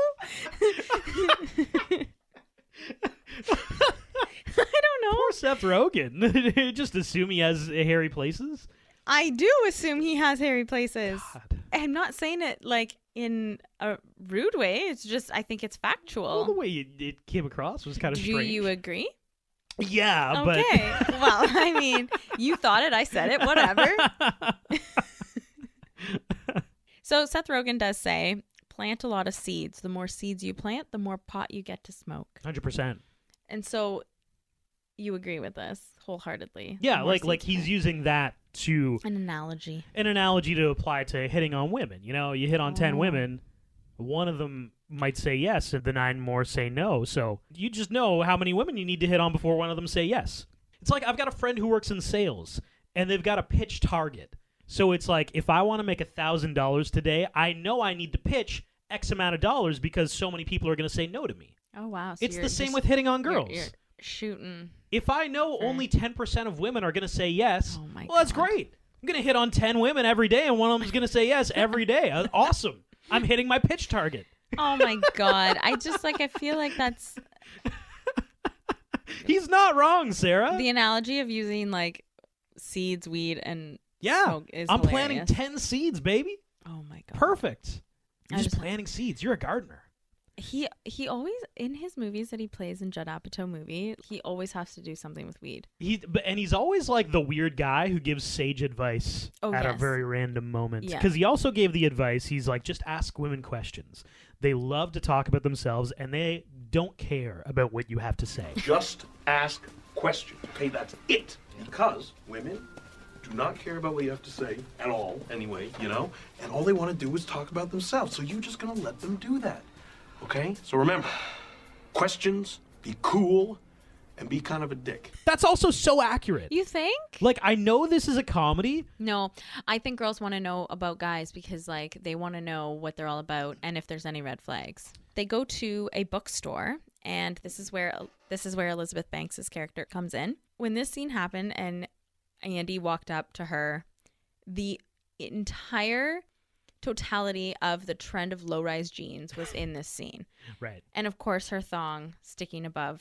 I don't know. Poor Seth Rogen. Just assume he has hairy places. I do assume he has hairy places. God. I'm not saying it like in a rude way. It's just I think it's factual. Well, the way it came across was kind of strange. Do you agree? Yeah, but... Okay. Well, I mean, you thought it. I said it. Whatever. So Seth Rogen does say, plant a lot of seeds. The more seeds you plant, the more pot you get to smoke. 100%. And so you agree with this wholeheartedly. Yeah, like he's using that to... An analogy to apply to hitting on women. You know, you hit on 10 women, one of them might say yes, and the 9 more say no. So you just know how many women you need to hit on before one of them say yes. It's like I've got a friend who works in sales, and they've got a pitch target. So it's like, if I want to make $1,000 today, I know I need to pitch X amount of dollars because so many people are going to say no to me. Oh, wow. So it's the same with hitting on girls. You're shooting. If I know only 10% of women are going to say yes, well, that's great. I'm going to hit on 10 women every day, and one of them is going to say yes every day. Awesome. I'm hitting my pitch target. Oh, my God. I feel like that's... He's not wrong, Sarah. The analogy of using, like, seeds, weed, and smoke is I'm hilarious. planting 10 seeds, baby. Oh, my God. Perfect. You're just planting seeds. You're a gardener. He always, in his movies that he plays in Judd Apatow movie, he always has to do something with weed. He's always like the weird guy who gives sage advice at a very random moment. Because he also gave the advice, he's like, just ask women questions. They love to talk about themselves, and they don't care about what you have to say. Just ask questions, okay? That's it. Because women do not care about what you have to say at all, anyway, you know? And all they want to do is talk about themselves. So you're just going to let them do that. Okay? So remember, questions, be cool, and be kind of a dick. That's also so accurate. You think? Like, I know this is a comedy. No, I think girls want to know about guys because, like, they want to know what they're all about and if there's any red flags. They go to a bookstore, and this is where Elizabeth Banks' character comes in. When this scene happened and Andy walked up to her, the entire totality of the trend of low-rise jeans was in this scene. Right. And of course her thong sticking above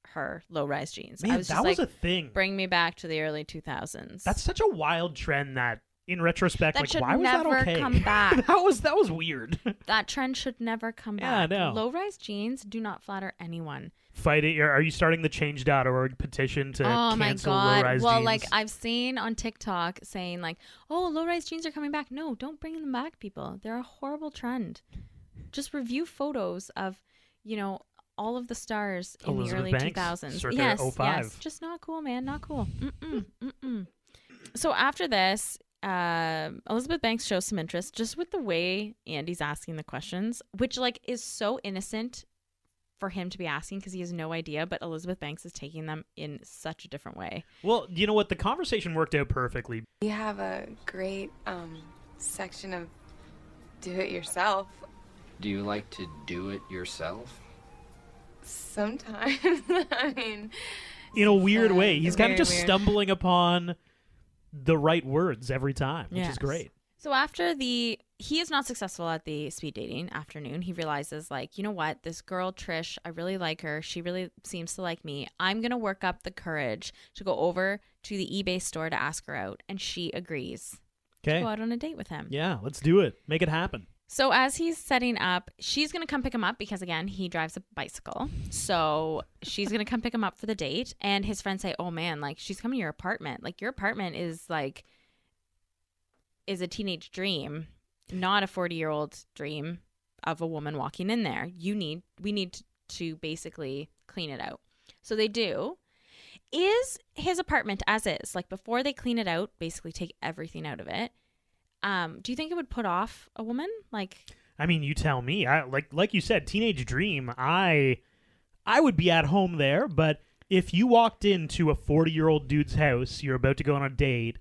her low-rise jeans. Man, I was just that was a thing. Bring me back to the early 2000s. That's such a wild trend that in retrospect, that like, should why was that never okay? come back. that was weird. That trend should never come Yeah, back. no. Low-rise jeans do not flatter anyone. Fight it. Are you starting the change.org petition to Oh my cancel God. low-rise Well, jeans? like I've seen on TikTok saying like, oh, low-rise jeans are coming back. No, don't bring them back, people. They're a horrible trend. Just review photos of, you know, all of the stars in Elizabeth the early Banks, 2000s. circa Yes, 05. yes. Just not cool, man. Not cool. So after this, Elizabeth Banks shows some interest just with the way Andy's asking the questions, which like is so innocent for him to be asking because he has no idea, but Elizabeth Banks is taking them in such a different way. Well, you know what? The conversation worked out perfectly. We have a great section of do it yourself. Do you like to do it yourself? Sometimes. I mean, In a weird way. He's kind of very just weird. stumbling upon the right words every time, which is great. So after he is not successful at the speed dating afternoon, he realizes, like, you know what, this girl, Trish, I really like her. She really seems to like me. I'm going to work up the courage to go over to the eBay store to ask her out. And she agrees to go out on a date with him. Yeah, let's do it. Make it happen. So as he's setting up, she's going to come pick him up because, again, he drives a bicycle. So she's going to come pick him up for the date. And his friends say, oh, man, like, she's coming to your apartment. Like, your apartment is a teenage dream, not a 40-year-old dream of a woman walking in there. We need to basically clean it out. So they do. Is his apartment as is, like, before they clean it out, basically take everything out of it, do you think it would put off a woman? Like, I mean, you tell me. Like you said, teenage dream. I would be at home there, but if you walked into a 40-year-old dude's house, you're about to go on a date,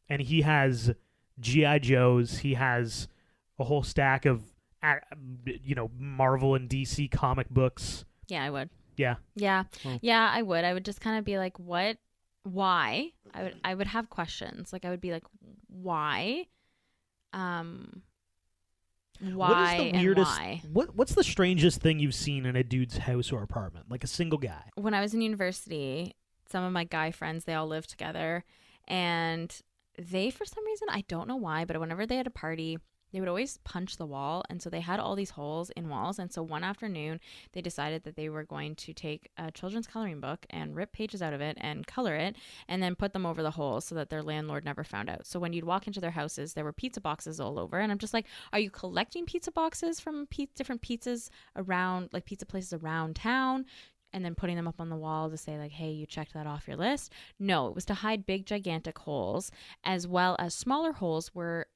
and he has G.I. Joes, he has a whole stack of, Marvel and DC comic books. Yeah, I would. Yeah. Yeah. Yeah, I would. I would just kind of be like, what? Why? I would have questions. Like, I would be like, why? Why what is the weirdest, and why? What's the strangest thing you've seen in a dude's house or apartment? Like a single guy? When I was in university, some of my guy friends, they all lived together, and they, for some reason, I don't know why, but whenever they had a party, they would always punch the wall. And so they had all these holes in walls. And so one afternoon, they decided that they were going to take a children's coloring book and rip pages out of it and color it and then put them over the holes so that their landlord never found out. So when you'd walk into their houses, there were pizza boxes all over. And I'm just like, are you collecting pizza boxes from different pizzas around, like pizza places around town? And then putting them up on the wall to say, like, hey, you checked that off your list? No, it was to hide big, gigantic holes, as well as smaller holes were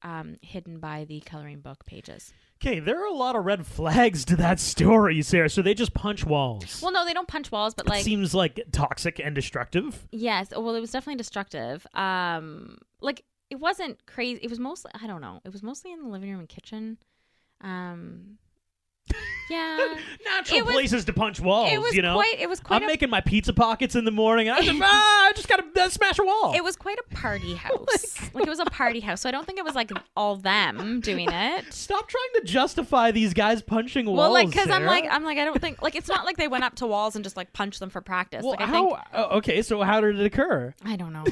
hidden by the coloring book pages. Okay, there are a lot of red flags to that story, Sarah. So they just punch walls. Well, no, they don't punch walls, but, like... It seems, like, toxic and destructive. Yes, well, it was definitely destructive. Like, it wasn't crazy. It was mostly, I don't know, it was mostly in the living room and kitchen. Yeah, natural places to punch walls. It was It was quite. I'm making my pizza pockets in the morning. And I just gotta smash a wall. It was quite a party house. Like it was a party house. So I don't think it was like all them doing it. Stop trying to justify these guys punching walls. Well, like because Sarah. I'm like I don't think like it's not like they went up to walls and just like punched them for practice. Well, like I think. Okay, so how did it occur? I don't know.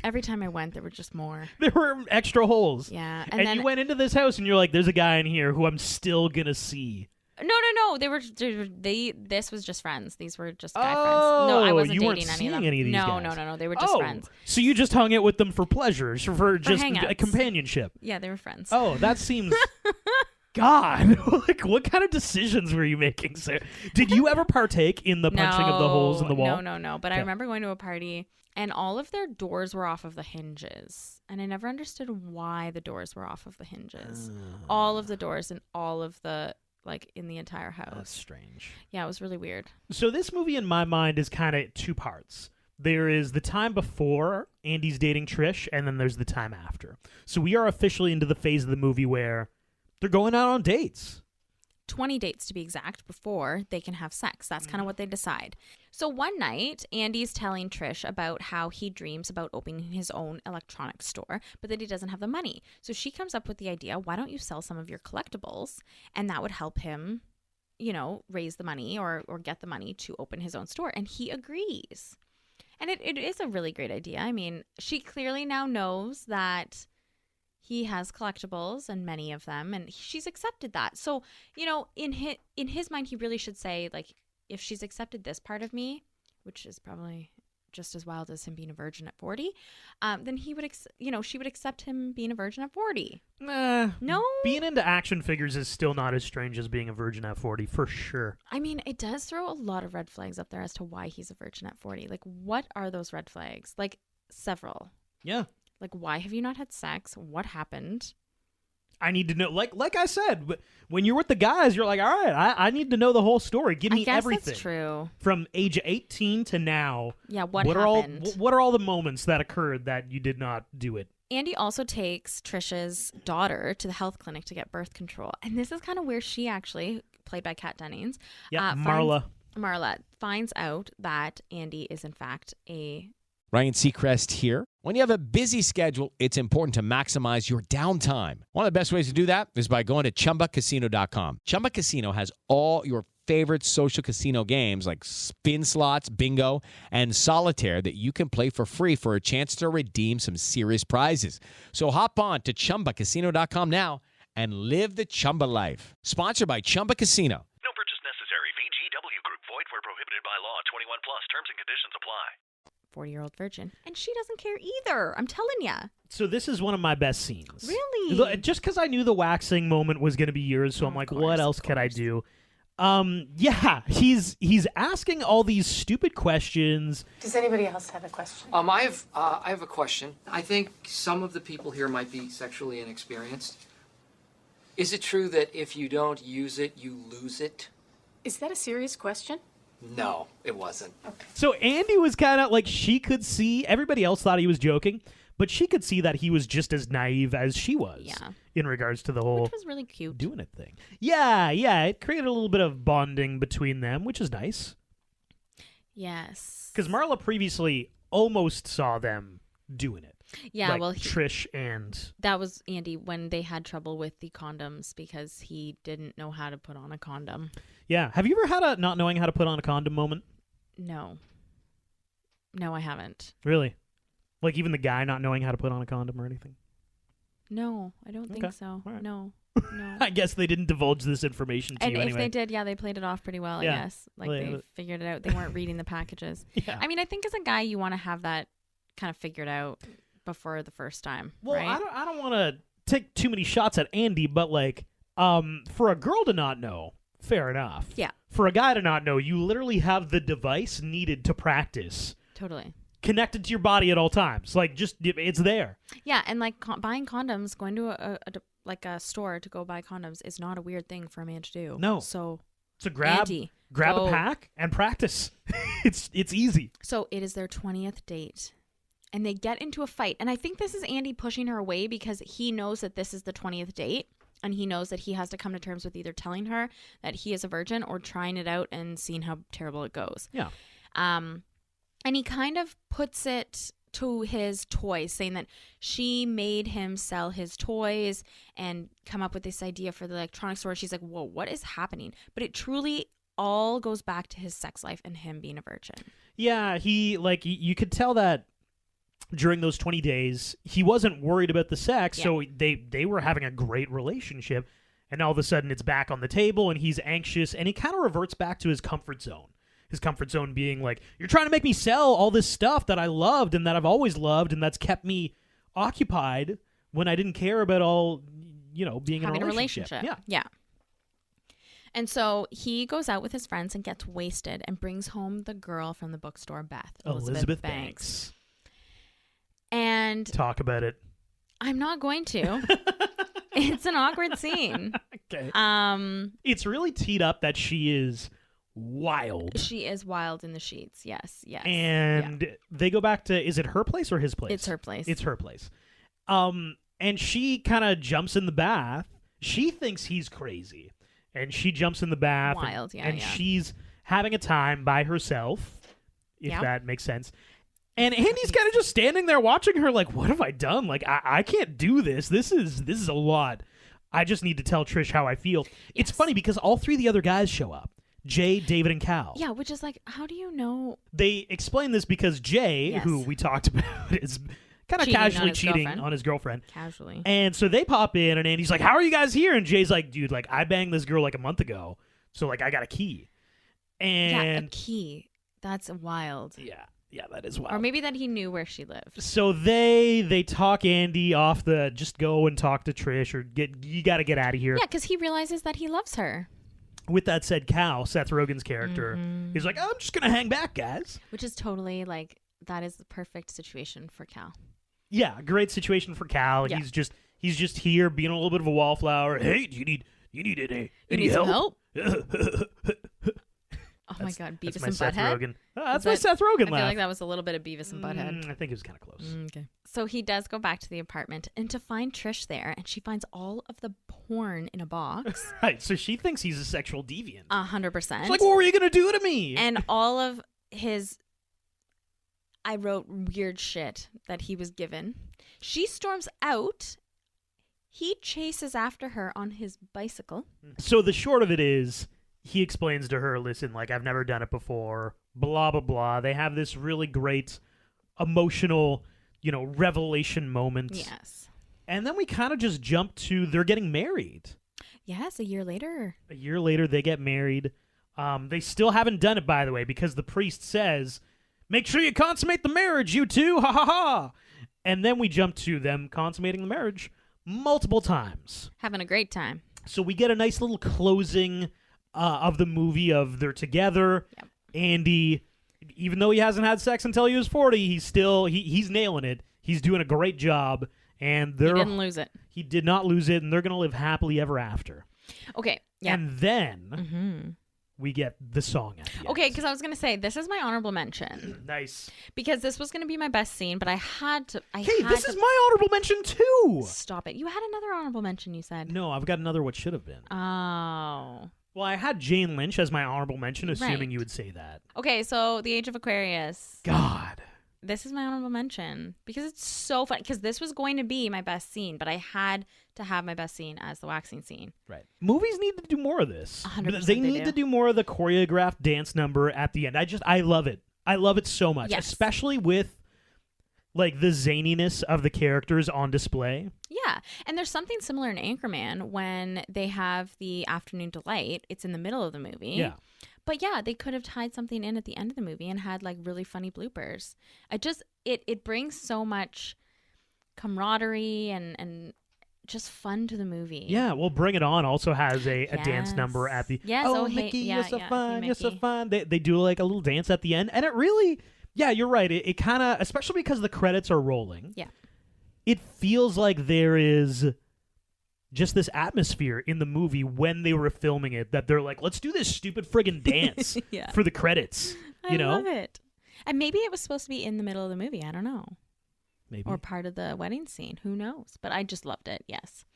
Every time I went, there were just more. There were extra holes. Yeah, and then you went into this house and you're like, "There's a guy in here who I'm still gonna see." No. This was just friends. These were just guy friends. No, I wasn't you dating weren't seeing any of them. any of these No. guys. They were just friends. So you just hung out with them for pleasure, for just hangouts. companionship. Yeah, they were friends. Oh, that seems. God, like what kind of decisions were you making, Sarah? Did you ever partake in the punching of the holes in the wall? No. But I remember going to a party and all of their doors were off of the hinges. And I never understood why the doors were off of the hinges. All of the doors and all of the, like, in the entire house. That's strange. Yeah, it was really weird. So this movie, in my mind, is kind of two parts. There is the time before Andy's dating Trish, and then there's the time after. So we are officially into the phase of the movie where they're going out on dates. 20 dates to be exact before they can have sex. That's kind of what they decide. So one night, Andy's telling Trish about how he dreams about opening his own electronics store, but that he doesn't have the money. So she comes up with the idea, why don't you sell some of your collectibles? And that would help him, raise the money or get the money to open his own store. And he agrees. And it is a really great idea. I mean, she clearly now knows that he has collectibles and many of them, and she's accepted that. So, in his mind, he really should say, like, if she's accepted this part of me, which is probably just as wild as him being a virgin at 40, then he would, she would accept him being a virgin at 40. Nah. No? Being into action figures is still not as strange as being a virgin at 40, for sure. I mean, it does throw a lot of red flags up there as to why he's a virgin at 40. Like, what are those red flags? Like, several. Yeah. Like, why have you not had sex? What happened? I need to know. Like I said, when you're with the guys, you're like, all right, I need to know the whole story. Give me everything. That's true. From age 18 to now. Yeah, what happened? What are all the moments that occurred that you did not do it? Andy also takes Trish's daughter to the health clinic to get birth control. And this is kind of where she actually, played by Kat Dennings, Marla finds out that Andy is in fact a Ryan Seacrest here. When you have a busy schedule, it's important to maximize your downtime. One of the best ways to do that is by going to ChumbaCasino.com. Chumba Casino has all your favorite social casino games like spin slots, bingo, and solitaire that you can play for free for a chance to redeem some serious prizes. So hop on to ChumbaCasino.com now and live the Chumba life. Sponsored by Chumba Casino. No purchase necessary. VGW Group. Void where prohibited by law. 21 plus. Terms and conditions apply. 40-year-old virgin. And she doesn't care either. I'm telling ya. So this is one of my best scenes. Really? Just because I knew the waxing moment was going to be yours, so I'm like, what else could I do? Yeah, he's asking all these stupid questions. Does anybody else have a question? I have a question. I think some of the people here might be sexually inexperienced. Is it true that if you don't use it, you lose it? Is that a serious question? No, it wasn't. Okay. So Andy was kind of like, she could see, everybody else thought he was joking, but she could see that he was just as naive as she was in regards to the whole Which was really cute. doing it thing. Yeah, it created a little bit of bonding between them, which is nice. Yes. Because Marla previously almost saw them doing it. Yeah, like well, Trish and... That was Andy when they had trouble with the condoms because he didn't know how to put on a condom. Yeah. Have you ever had a not knowing how to put on a condom moment? No. No, I haven't. Really? Like even the guy not knowing how to put on a condom or anything? No, I don't think Okay. so. All right. No. I guess they didn't divulge this information to And you if anyway. they did, they played it off pretty well, Yeah. I guess. Like Well, they yeah. figured it out. They weren't reading the packages. Yeah. I mean, I think as a guy, you want to have that kind of figured out before the first time, Well, right? I don't want to take too many shots at Andy, but like, for a girl to not know, fair enough. Yeah. For a guy to not know, you literally have the device needed to practice Totally. connected to your body at all times. Like, just it's there. Yeah, and like buying condoms, going to a store to go buy condoms is not a weird thing for a man to do. No. So grab Andy, a go. pack and practice. It's easy. So it is their 20th date. And they get into a fight. And I think this is Andy pushing her away because he knows that this is the 20th date. And he knows that he has to come to terms with either telling her that he is a virgin or trying it out and seeing how terrible it goes. Yeah. And he kind of puts it to his toys, saying that she made him sell his toys and come up with this idea for the electronics store. She's like, whoa, what is happening? But it truly all goes back to his sex life and him being a virgin. Yeah, you could tell that during those 20 days, he wasn't worried about the sex, so they were having a great relationship, and all of a sudden it's back on the table, and he's anxious, and he kind of reverts back to his comfort zone. His comfort zone being like, you're trying to make me sell all this stuff that I loved and that I've always loved and that's kept me occupied when I didn't care about all, being Having in a relationship. Yeah. And so he goes out with his friends and gets wasted and brings home the girl from the bookstore, Beth. Elizabeth Banks. And talk about it. I'm not going to. It's an awkward scene. Okay. It's really teed up that she is wild. She is wild in the sheets. Yes. And they go back to, is it her place or his place? It's her place. It's her place. And she kind of jumps in the bath. She thinks he's crazy. And she jumps in the bath. Wild, and she's having a time by herself, if that makes sense. And Andy's kind of just standing there watching her like, what have I done? Like, I can't do this. This is a lot. I just need to tell Trish how I feel. Yes. It's funny because all three of the other guys show up. Jay, David, and Cal. Yeah, which is like, how do you know? They explain this because Jay, who we talked about, is kind of casually cheating on his girlfriend. Casually. And so they pop in, and Andy's like, how are you guys here? And Jay's like, dude, like, I banged this girl like a month ago, so like I got a key. And a key. That's wild. Yeah, that is wild. Or maybe that he knew where she lived. So they talk Andy off the just go and talk to Trish or you got to get out of here. Yeah, because he realizes that he loves her. With that said, Cal, Seth Rogen's character, he's like, I'm just going to hang back, guys. Which is totally like, that is the perfect situation for Cal. Yeah, great situation for Cal. Yeah. He's just here being a little bit of a wallflower. Hey, do you need any help? Oh my God, Beavis and Butthead. Seth Rogen. That's my Seth Rogen laugh. I feel like that was a little bit of Beavis and Butthead. I think it was kind of close. Okay. So he does go back to the apartment and to find Trish there, and she finds all of the porn in a box. Right, so she thinks he's a sexual deviant. 100%. She's like, what were you going to do to me? And all of his... I wrote weird shit that he was given. She storms out. He chases after her on his bicycle. So the short of it is, he explains to her, listen, like, I've never done it before, blah, blah, blah. They have this really great emotional, revelation moment. Yes. And then we kind of just jump to they're getting married. Yes, a year later. A year later, they get married. They still haven't done it, by the way, because the priest says, make sure you consummate the marriage, you two, ha ha ha. And then we jump to them consummating the marriage multiple times. Having a great time. So we get a nice little closing of the movie of they're together. Yep. Andy, even though he hasn't had sex until he was 40, he's nailing it. He's doing a great job. And he didn't lose it. He did not lose it, and they're going to live happily ever after. Okay, yeah. And then we get the song at the end. Okay, because I was going to say, this is my honorable mention. Nice. Because this was going to be my best scene, but I had to... This is my honorable mention, too! Stop it. You had another honorable mention, you said. No, I've got another what should have been. Oh. Well, I had Jane Lynch as my honorable mention, assuming Right. you would say that. Okay, so The Age of Aquarius. God. This is my honorable mention because it's so fun. Because this was going to be my best scene, but I had to have my best scene as the waxing scene. Right. Movies need to do more of this. 100% They need to do more of the choreographed dance number at the end. I love it. I love it so much, Yes. especially with like the zaniness of the characters on display. Yeah, and there's something similar in Anchorman when they have the afternoon delight. It's in the middle of the movie. Yeah. But yeah, they could have tied something in at the end of the movie and had like really funny bloopers. It brings so much camaraderie and just fun to the movie. Yeah, well, Bring It On also has a dance number at the... Yes. Oh, Oh, hey, Mickey, yeah, you're so yeah, fun, hey, you're so Mickey. fun. They do like a little dance at the end, and it really... Yeah, you're right. It kind of... Especially because the credits are rolling. Yeah. It feels like there is just this atmosphere in the movie when they were filming it that they're like, let's do this stupid friggin' dance Yeah. for the credits. I love it. And maybe it was supposed to be in the middle of the movie. I don't know. Maybe. Or part of the wedding scene. Who knows? But I just loved it. Yes.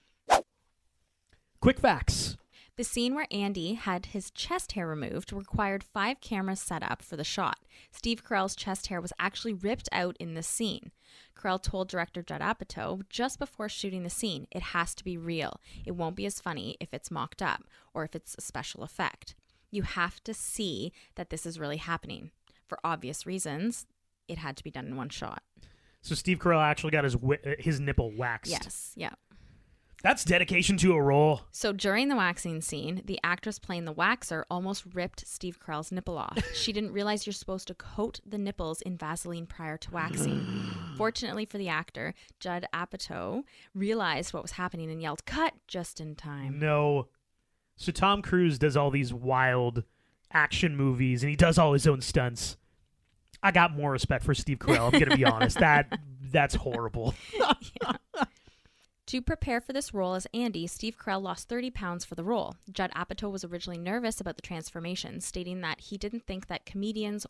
Quick facts. The scene where Andy had his chest hair removed required 5 cameras set up for the shot. Steve Carell's chest hair was actually ripped out in this scene. Carell told director Judd Apatow just before shooting the scene, it has to be real. It won't be as funny if it's mocked up or if it's a special effect. You have to see that this is really happening. For obvious reasons, it had to be done in one shot. So Steve Carell actually got his nipple waxed. Yes, yeah. That's dedication to a role. So during the waxing scene, the actress playing the waxer almost ripped Steve Carell's nipple off. She didn't realize you're supposed to coat the nipples in Vaseline prior to waxing. Fortunately for the actor, Judd Apatow realized what was happening and yelled, "Cut!" just in time. No. So Tom Cruise does all these wild action movies, and he does all his own stunts. I got more respect for Steve Carell, I'm going to be honest. That's horrible. To prepare for this role as Andy, Steve Carell lost 30 pounds for the role. Judd Apatow was originally nervous about the transformation, stating that he didn't think that comedians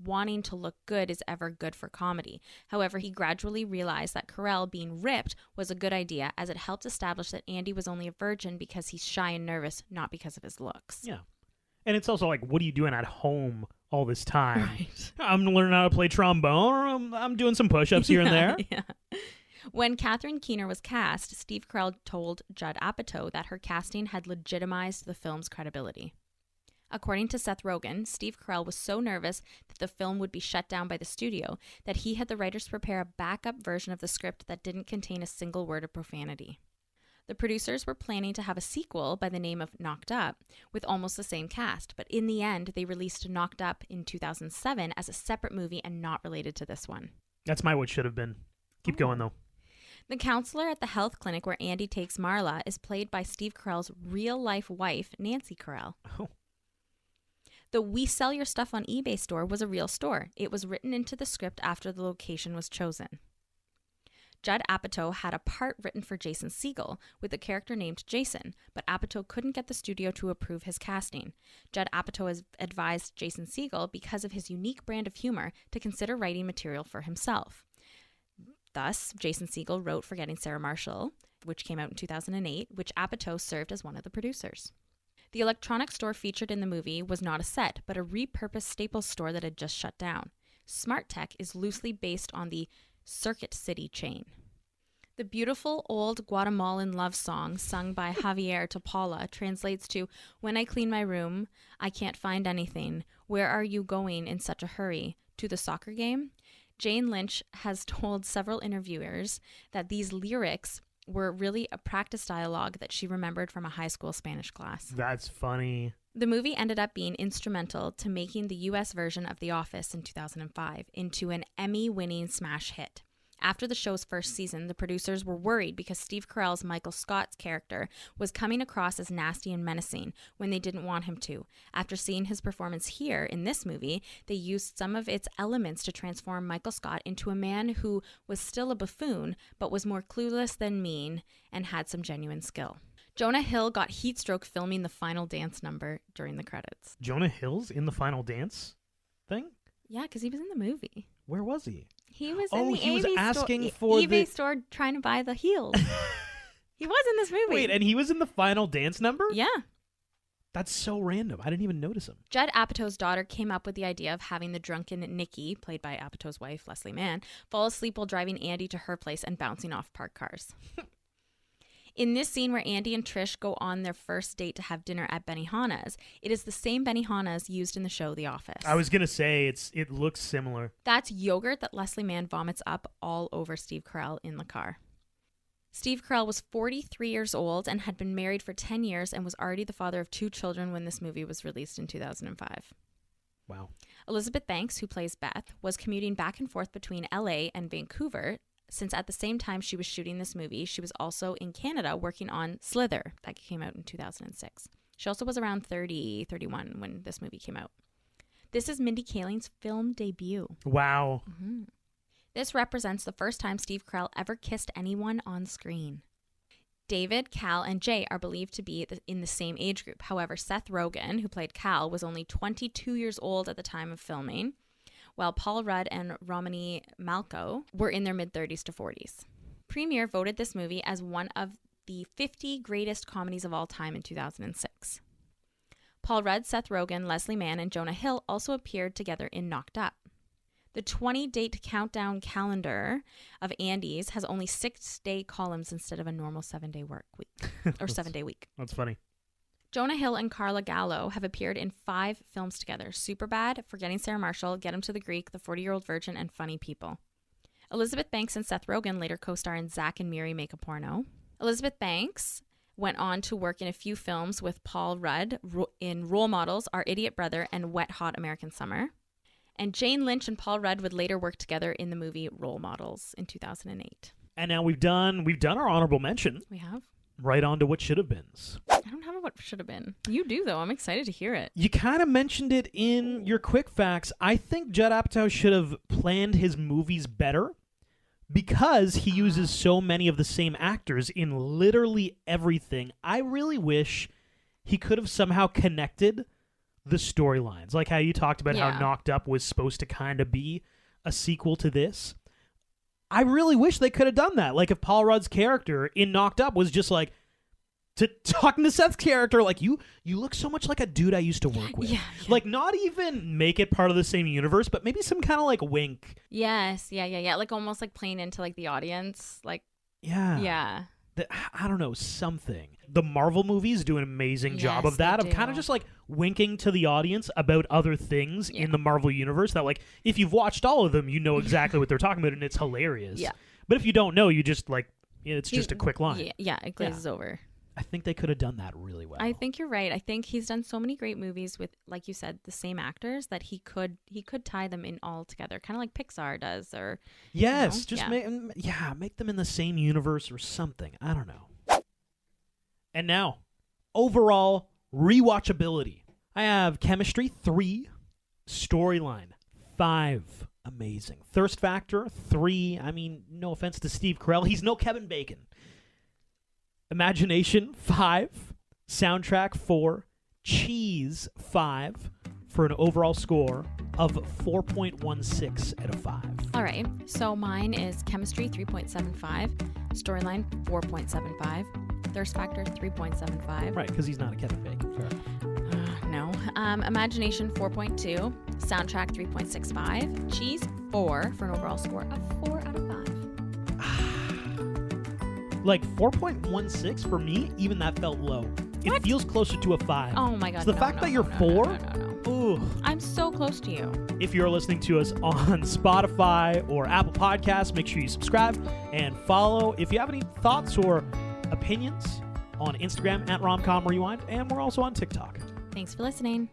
wanting to look good is ever good for comedy. However, he gradually realized that Carell being ripped was a good idea, as it helped establish that Andy was only a virgin because he's shy and nervous, not because of his looks. Yeah. And it's also like, what are you doing at home all this time? Right. I'm learning how to play trombone, or I'm doing some push-ups here and there. Yeah. When Catherine Keener was cast, Steve Carell told Judd Apatow that her casting had legitimized the film's credibility. According to Seth Rogen, Steve Carell was so nervous that the film would be shut down by the studio that he had the writers prepare a backup version of the script that didn't contain a single word of profanity. The producers were planning to have a sequel by the name of Knocked Up with almost the same cast, but in the end, they released Knocked Up in 2007 as a separate movie and not related to this one. That's my what should have been. Keep going, though. The counselor at the health clinic where Andy takes Marla is played by Steve Carell's real-life wife, Nancy Carell. Oh. The We Sell Your Stuff on eBay store was a real store. It was written into the script after the location was chosen. Judd Apatow had a part written for Jason Segel with a character named Jason, but Apatow couldn't get the studio to approve his casting. Judd Apatow has advised Jason Segel, because of his unique brand of humor, to consider writing material for himself. Thus, Jason Segel wrote Forgetting Sarah Marshall, which came out in 2008, which Apatow served as one of the producers. The electronics store featured in the movie was not a set, but a repurposed Staples store that had just shut down. Smart Tech is loosely based on the Circuit City chain. The beautiful old Guatemalan love song sung by Javier to Paula translates to, "When I clean my room, I can't find anything. Where are you going in such a hurry? To the soccer game?" Jane Lynch has told several interviewers that these lyrics were really a practice dialogue that she remembered from a high school Spanish class. That's funny. The movie ended up being instrumental to making the U.S. version of The Office in 2005 into an Emmy-winning smash hit. After the show's first season, the producers were worried because Steve Carell's Michael Scott's character was coming across as nasty and menacing when they didn't want him to. After seeing his performance here in this movie, they used some of its elements to transform Michael Scott into a man who was still a buffoon, but was more clueless than mean and had some genuine skill. Jonah Hill got heat stroke filming the final dance number during the credits. Jonah Hill's in the final dance thing? Yeah, because he was in the movie. Where was he? He was in the he was eBay asking store, for eBay the store trying to buy the heels. He was in this movie. Wait, and he was in the final dance number? Yeah. That's so random. I didn't even notice him. Judd Apatow's daughter came up with the idea of having the drunken Nikki, played by Apatow's wife, Leslie Mann, fall asleep while driving Andy to her place and bouncing off parked cars. In this scene where Andy and Trish go on their first date to have dinner at Benihana's, it is the same Benihana's used in the show The Office. I was going to say, it looks similar. That's yogurt that Leslie Mann vomits up all over Steve Carell in the car. Steve Carell was 43 years old and had been married for 10 years and was already the father of 2 children when this movie was released in 2005. Wow. Elizabeth Banks, who plays Beth, was commuting back and forth between LA and Vancouver, since at the same time she was shooting this movie, she was also in Canada working on Slither, that came out in 2006. She also was around 31 when this movie came out. This is Mindy Kaling's film debut. Wow. Mm-hmm. This represents the first time Steve Carell ever kissed anyone on screen. David, Cal, and Jay are believed to be in the same age group. However, Seth Rogen, who played Cal, was only 22 years old at the time of filming, while Paul Rudd and Romany Malco were in their mid-30s to 40s. Premiere voted this movie as one of the 50 greatest comedies of all time in 2006. Paul Rudd, Seth Rogen, Leslie Mann, and Jonah Hill also appeared together in Knocked Up. The 20-date countdown calendar of Andy's has only 6-day columns instead of a normal 7-day work week or 7-day week. That's funny. Jonah Hill and Carla Gallo have appeared in 5 films together: Superbad, Forgetting Sarah Marshall, Get Him to the Greek, The 40-Year-Old Virgin, and Funny People. Elizabeth Banks and Seth Rogen later co-star in Zack and Miri Make a Porno. Elizabeth Banks went on to work in a few films with Paul Rudd in Role Models, Our Idiot Brother, and Wet Hot American Summer. And Jane Lynch and Paul Rudd would later work together in the movie Role Models in 2008. And now we've done our honorable mention. We have. Right on to what should have beens. I don't have a what should have been. You do, though. I'm excited to hear it. You kind of mentioned it in your quick facts. I think Judd Apatow should have planned his movies better because he uses so many of the same actors in literally everything. I really wish he could have somehow connected the storylines, like how you talked about how Knocked Up was supposed to kind of be a sequel to this. I really wish they could have done that. Like if Paul Rudd's character in Knocked Up was just like talking to Seth's character, like you look so much like a dude I used to work with. Yeah. Like not even make it part of the same universe, but maybe some kind of like wink. Yes, yeah. Like almost like playing into like the audience, like yeah. I don't know, something. The Marvel movies do an amazing job of that, of kind of just like winking to the audience about other things in the Marvel universe that like, if you've watched all of them, you know exactly what they're talking about and it's hilarious. Yeah. But if you don't know, you just like, it's just a quick line. Yeah, it glazes over. I think they could have done that really well. I think you're right. I think he's done so many great movies with, like you said, the same actors that he could tie them in all together, kind of like Pixar does, or make them in the same universe or something. I don't know. And now, overall rewatchability. I have Chemistry 3, Storyline 5, amazing. Thirst Factor 3. I mean, no offense to Steve Carell, he's no Kevin Bacon. Imagination 5, Soundtrack 4, Cheese 5, for an overall score of 4.16 out of 5. All right, so mine is Chemistry 3.75, Storyline 4.75, Thirst Factor 3.75. Right, because he's not a Kevin Bacon. No, Imagination 4.2, soundtrack 3.65, cheese 4 for an overall score of 4 out of 5. Like 4.16 for me, even that felt low. It feels closer to a 5. Oh my god. So the fact that you're 4, ooh. I'm so close to you. If you're listening to us on Spotify or Apple Podcasts, make sure you subscribe and follow. If you have any thoughts or opinions, on Instagram at RomcomRewind, and we're also on TikTok. Thanks for listening.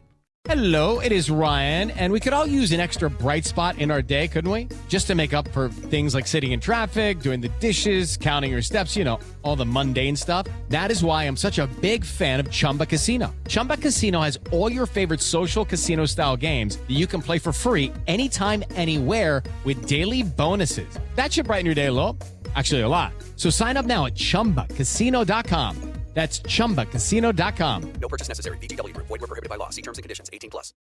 Hello, it is Ryan, and we could all use an extra bright spot in our day, couldn't we? Just to make up for things like sitting in traffic, doing the dishes, counting your steps, all the mundane stuff. That is why I'm such a big fan of Chumba Casino. Chumba Casino has all your favorite social casino-style games that you can play for free anytime, anywhere with daily bonuses. That should brighten your day a little. Actually, a lot. So sign up now at ChumbaCasino.com. That's ChumbaCasino.com. No purchase necessary. VGW Group. Void where prohibited by law. See terms and conditions. 18+.